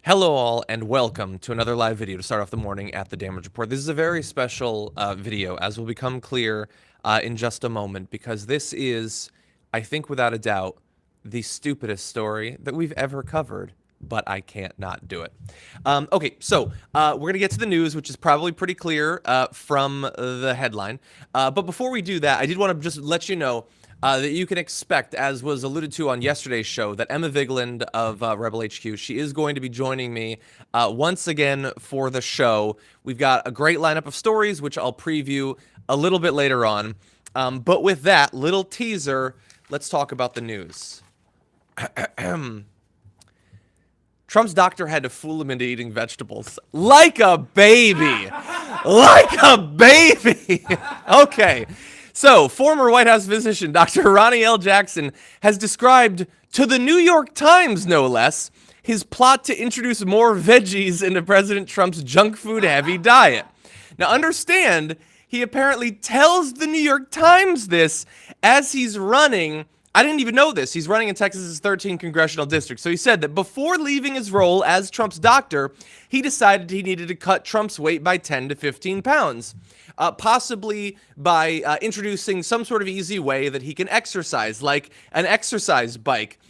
Hello all and welcome to another live video to start off the morning at the Damage Report. This is a very special video, as will become clear in just a moment, because this is, I think without a doubt, the stupidest story that we've ever covered, but I can't not do it. Okay, so we're going to get to the news, which is probably pretty clear from the headline. But before we do that, I did want to just let you know that you can expect, as was alluded to on yesterday's show, that Emma Vigeland of Rebel HQ, she is going to be joining me once again for the show. We've got a great lineup of stories, which I'll preview a little bit later on. But with that little teaser, let's talk about the news. Trump's doctor had to fool him into eating vegetables. Like a baby! Like a baby! Okay. So, former White House physician Dr. Ronnie L. Jackson has described, to the New York Times no less, his plot to introduce more veggies into President Trump's junk food heavy diet. Now understand, he apparently tells the New York Times this as he's running. I didn't even know this. He's running in Texas's 13th congressional district. So he said that before leaving his role as Trump's doctor, he decided he needed to cut Trump's weight by 10 to 15 pounds. Possibly by introducing some sort of easy way that he can exercise, like an exercise bike.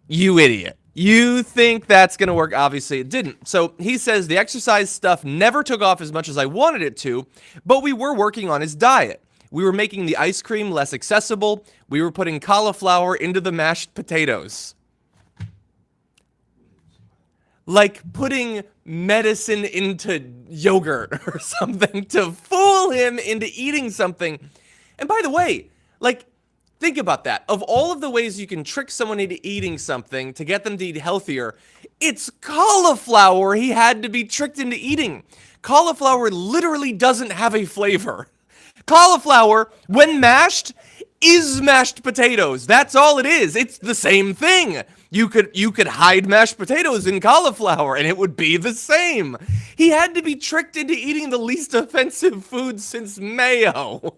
You idiot. You think that's going to work? Obviously it didn't. So he says the exercise stuff never took off as much as I wanted it to, but we were working on his diet. We were making the ice cream less accessible. We were putting cauliflower into the mashed potatoes. Like putting medicine into yogurt or something to fool him into eating something. And by the way, like, think about that. Of all of the ways you can trick someone into eating something to get them to eat healthier, it's cauliflower he had to be tricked into eating. Cauliflower literally doesn't have a flavor. Cauliflower, when mashed, is mashed potatoes. That's all it is. It's the same thing. You could hide mashed potatoes in cauliflower and it would be the same. He had to be tricked into eating the least offensive food since mayo.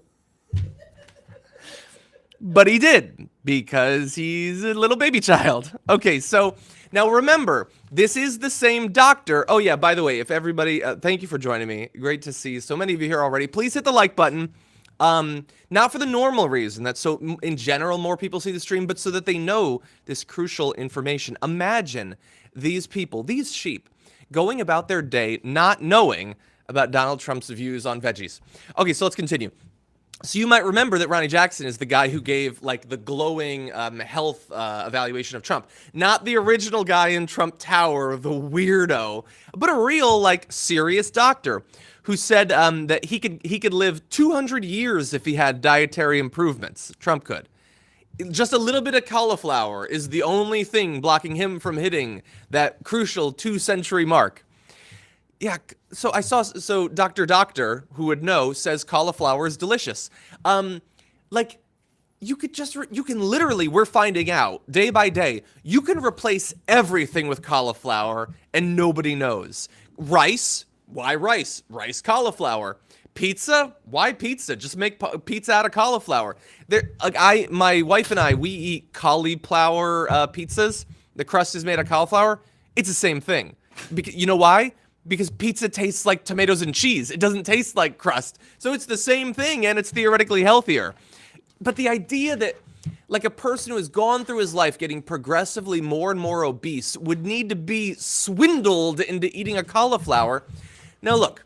But he did, because he's a little baby child. Okay, so now remember, this is the same doctor. Oh yeah, by the way, if everybody, thank you for joining me. Great to see so many of you here already. Please hit the like button. Not for the normal reason that so in general more people see the stream, but so that they know this crucial information. Imagine these people, these sheep, going about their day not knowing about Donald Trump's views on veggies. Okay, so let's continue. So you might remember that Ronnie Jackson is the guy who gave like the glowing health evaluation of Trump. Not the original guy in Trump Tower, the weirdo, but a real like serious doctor who said that he could live 200 years if he had dietary improvements. Trump could. Just a little bit of cauliflower is the only thing blocking him from hitting that crucial 2-century mark. Yeah, so I saw, so Doctor, who would know, says cauliflower is delicious. Like, you can literally, we're finding out, day by day, you can replace everything with cauliflower, and nobody knows. Rice, why rice? Rice, cauliflower. Pizza, why pizza? Just make pizza out of cauliflower. Like my wife and I, we eat cauliflower pizzas. The crust is made of cauliflower. It's the same thing. Because, you know why? Because pizza tastes like tomatoes and cheese. It doesn't taste like crust. So it's the same thing and it's theoretically healthier. But the idea that like a person who has gone through his life getting progressively more and more obese would need to be swindled into eating a cauliflower. Now look,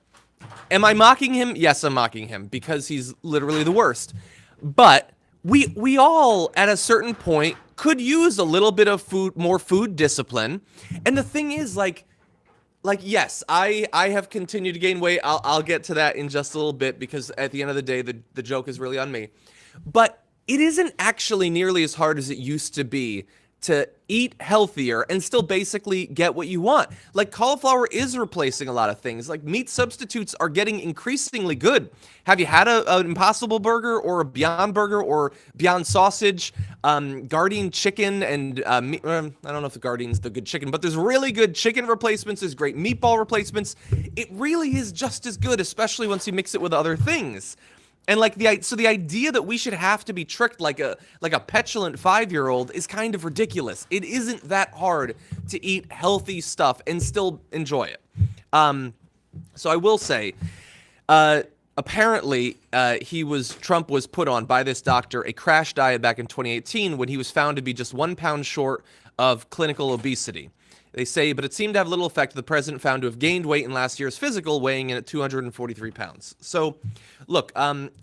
am I mocking him? Yes, I'm mocking him because he's literally the worst. But we all at a certain point could use a little bit of more food discipline. And the thing is like yes, I have continued to gain weight. I'll get to that in just a little bit because at the end of the day, the joke is really on me. But it isn't actually nearly as hard as it used to be to eat healthier and still basically get what you want. Like cauliflower is replacing a lot of things. Like meat substitutes are getting increasingly good. Have you had an Impossible Burger or a Beyond Burger or Beyond Sausage, Gardein chicken, and I don't know if the Gardeин's the good chicken, but there's really good chicken replacements. There's great meatball replacements. It really is just as good, especially once you mix it with other things. And like the idea that we should have to be tricked like a petulant 5-year-old is kind of ridiculous. It isn't that hard to eat healthy stuff and still enjoy it. So I will say, apparently, Trump was put on by this doctor a crash diet back in 2018 when he was found to be just 1 pound short of clinical obesity. They say, but it seemed to have little effect. The president found to have gained weight in last year's physical, weighing in at 243 pounds. So, look,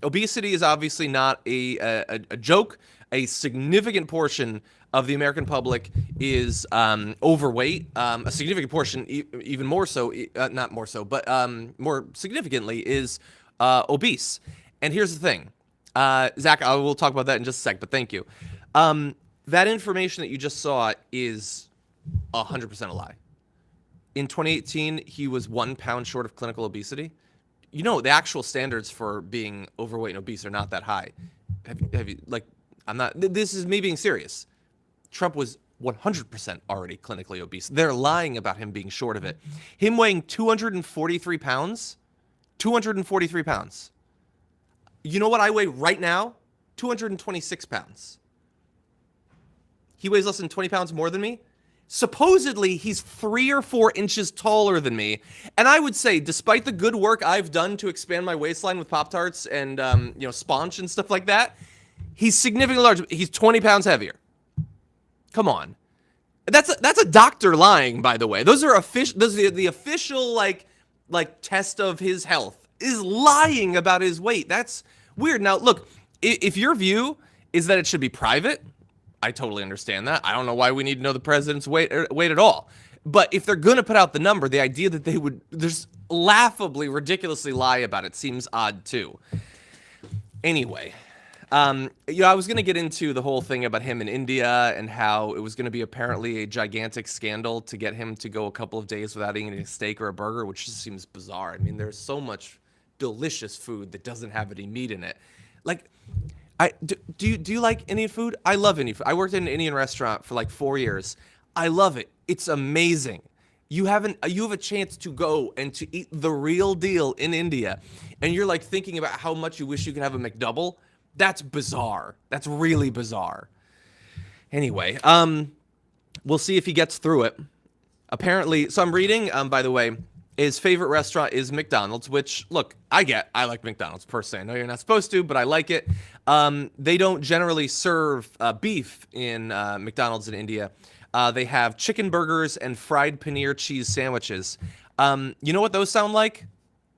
obesity is obviously not a joke. A significant portion of the American public is overweight. A significant portion, even more so, not more so, but more significantly, is obese. And here's the thing, Zach, I will talk about that in just a sec, but thank you. That information that you just saw is 100% a lie. In 2018, he was 1 pound short of clinical obesity. You know, the actual standards for being overweight and obese are not that high. Have you like, I'm not, this is me being serious. Trump was 100% already clinically obese. They're lying about him being short of it. Him weighing 243 pounds, 243 pounds. You know what I weigh right now? 226 pounds. He weighs less than 20 pounds more than me. Supposedly, he's 3 or 4 inches taller than me. And I would say, despite the good work I've done to expand my waistline with Pop-Tarts and, sponge and stuff like that, he's significantly larger. He's 20 pounds heavier. Come on. That's a doctor lying, by the way. Those are official. Those are the official, like test of his health is lying about his weight. That's weird. Now, look, if your view is that it should be private, I totally understand that. I don't know why we need to know the president's weight at all. But if they're going to put out the number, the idea that they would just laughably, ridiculously lie about it seems odd too. Anyway, I was going to get into the whole thing about him in India and how it was going to be apparently a gigantic scandal to get him to go a couple of days without eating a steak or a burger, which just seems bizarre. I mean, there's so much delicious food that doesn't have any meat in it. Like, do you like Indian food? I love Indian food. I worked in an Indian restaurant for like 4 years. I love it. It's amazing. You have a chance to go and to eat the real deal in India, and you're like thinking about how much you wish you could have a McDouble. That's bizarre. That's really bizarre. Anyway, we'll see if he gets through it. Apparently, so I'm reading, by the way, his favorite restaurant is McDonald's, which, look, I like McDonald's per se. I know you're not supposed to, but I like it. They don't generally serve beef in McDonald's in India. They have chicken burgers and fried paneer cheese sandwiches. You know what those sound like?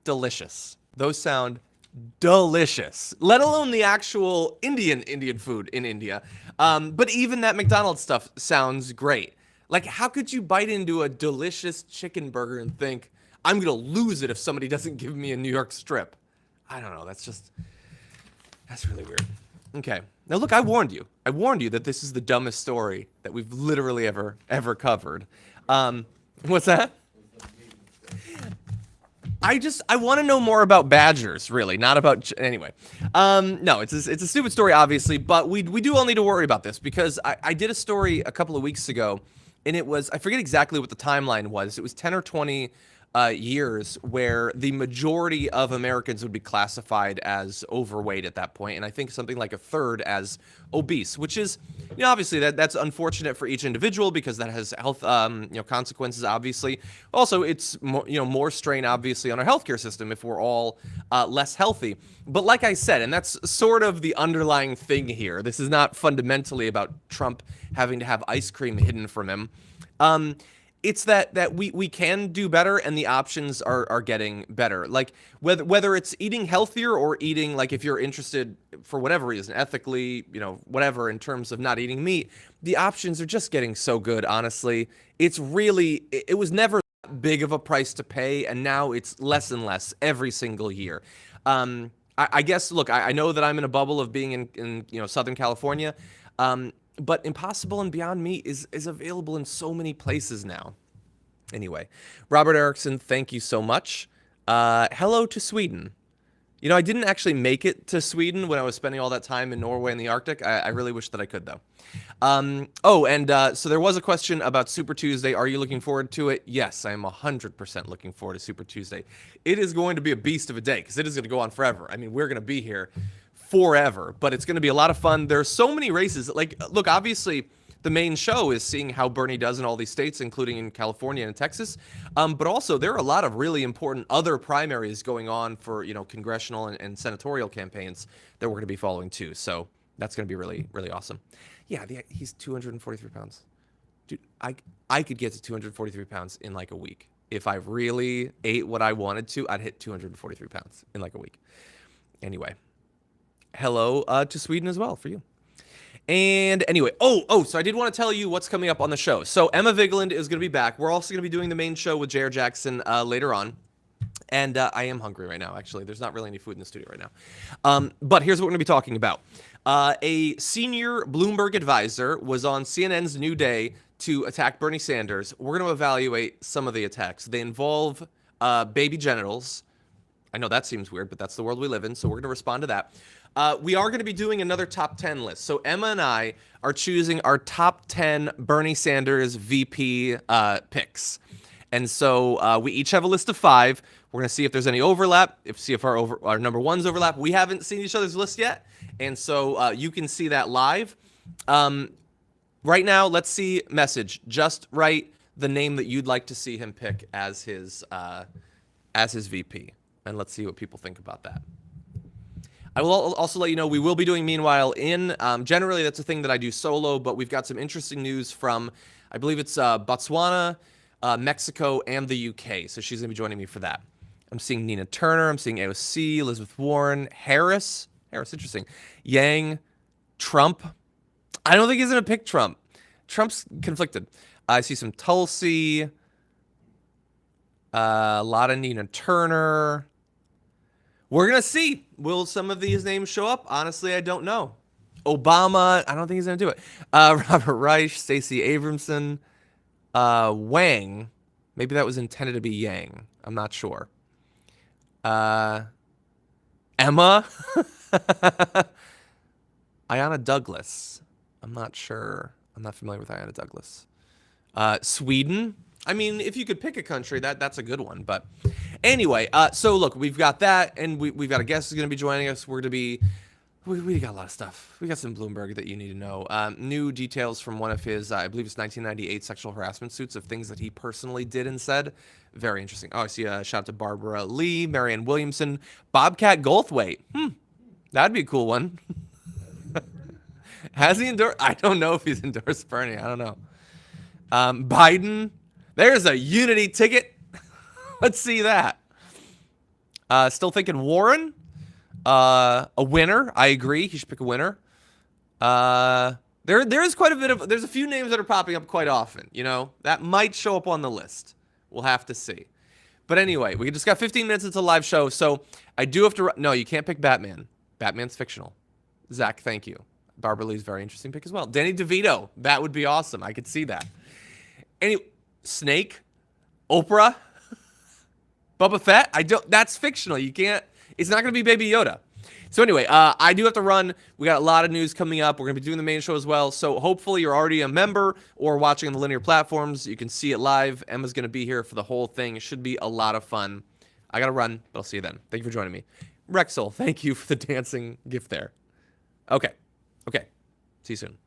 Delicious. Those sound delicious, let alone the actual Indian food in India. But even that McDonald's stuff sounds great. Like, how could you bite into a delicious chicken burger and think, I'm going to lose it if somebody doesn't give me a New York strip? I don't know. That's really weird. Okay. Now, look, I warned you. I warned you that this is the dumbest story that we've literally ever covered. What's that? I want to know more about badgers, really, not about anyway. No, it's a stupid story, obviously, but we do all need to worry about this because I did a story a couple of weeks ago, and it was, I forget exactly what the timeline was. It was 10 or 20 years where the majority of Americans would be classified as overweight at that point, and I think something like a third as obese, which is, obviously that's unfortunate for each individual because that has health, consequences. Obviously, also it's more strain obviously on our healthcare system if we're all less healthy. But like I said, and that's sort of the underlying thing here. This is not fundamentally about Trump having to have ice cream hidden from him. It's that we can do better, and the options are getting better. Like whether it's eating healthier or eating, like if you're interested for whatever reason, ethically, whatever, in terms of not eating meat, the options are just getting so good. Honestly, it was never that big of a price to pay, and now it's less and less every single year. I guess, look, I know that I'm in a bubble of being in Southern California. But Impossible and Beyond Meat is available in so many places now. Anyway, Robert Erickson, thank you so much. Hello to Sweden. You know, I didn't actually make it to Sweden when I was spending all that time in Norway and the Arctic. I really wish that I could, though. So there was a question about Super Tuesday. Are you looking forward to it? Yes, I am 100% looking forward to Super Tuesday. It is going to be a beast of a day because it is going to go on forever. I mean, we're going to be here forever, but it's going to be a lot of fun. There's so many races. Like, look, obviously, the main show is seeing how Bernie does in all these states, including in California and Texas. But also, there are a lot of really important other primaries going on for, congressional and senatorial campaigns that we're going to be following too. So that's going to be really, really awesome. Yeah, he's 243 pounds. Dude, I could get to 243 pounds in like a week. If I really ate what I wanted to, I'd hit 243 pounds in like a week. Anyway, hello to Sweden as well for you. And anyway, so I did want to tell you what's coming up on the show. So Emma Vigeland is going to be back. We're also going to be doing the main show with J.R. Jackson later on. And I am hungry right now, actually. There's not really any food in the studio right now. But here's what we're going to be talking about. A senior Bloomberg advisor was on CNN's New Day to attack Bernie Sanders. We're going to evaluate some of the attacks. They involve baby genitals. I know that seems weird, but that's the world we live in, so we're going to respond to that. We are going to be doing another top 10 list. So Emma and I are choosing our top 10 Bernie Sanders VP picks. And so we each have a list of 5. We're going to see if there's any overlap, see if our number ones overlap. We haven't seen each other's list yet, and so you can see that live. Right now, let's see message. Just write the name that you'd like to see him pick as his VP, and let's see what people think about that. I will also let you know we will be doing Meanwhile In. Generally, that's a thing that I do solo, but we've got some interesting news from, I believe it's Botswana, Mexico, and the UK. So she's going to be joining me for that. I'm seeing Nina Turner. I'm seeing AOC, Elizabeth Warren, Harris, interesting. Yang, Trump. I don't think he's going to pick Trump. Trump's conflicted. I see some Tulsi, a lot of Nina Turner. We're going to see. Will some of these names show up? Honestly, I don't know. Obama, I don't think he's going to do it. Robert Reich, Stacey Abramson, Wang. Maybe that was intended to be Yang. I'm not sure. Emma. Ayanna Douglas. I'm not sure. I'm not familiar with Ayanna Douglas. Sweden. I mean, if you could pick a country, that's a good one. But anyway, so look, we've got that, and we've got a guest who's going to be joining us. We're going to be, we got a lot of stuff. We got some Bloomberg that you need to know. New details from one of his, I believe it's 1998 sexual harassment suits of things that he personally did and said. Very interesting. Oh, I see a shout out to Barbara Lee, Marianne Williamson, Bobcat Goldthwait. That'd be a cool one. Has he endorsed? I don't know if he's endorsed Bernie. I don't know. Biden. There's a unity ticket. Let's see that. Still thinking Warren. A winner. I agree. He should pick a winner. There's quite a bit of, there's a few names that are popping up quite often. That might show up on the list. We'll have to see. But anyway, we just got 15 minutes into the live show, so I do have to, no, you can't pick Batman. Batman's fictional. Zach, thank you. Barbara Lee's very interesting pick as well. Danny DeVito. That would be awesome. I could see that. Snake, Oprah, Boba Fett. That's fictional. You can't. It's not going to be Baby Yoda. So anyway, I do have to run. We got a lot of news coming up. We're going to be doing the main show as well. So hopefully you're already a member or watching on the linear platforms. You can see it live. Emma's going to be here for the whole thing. It should be a lot of fun. I got to run, but I'll see you then. Thank you for joining me. Rexel, thank you for the dancing gift there. Okay. See you soon.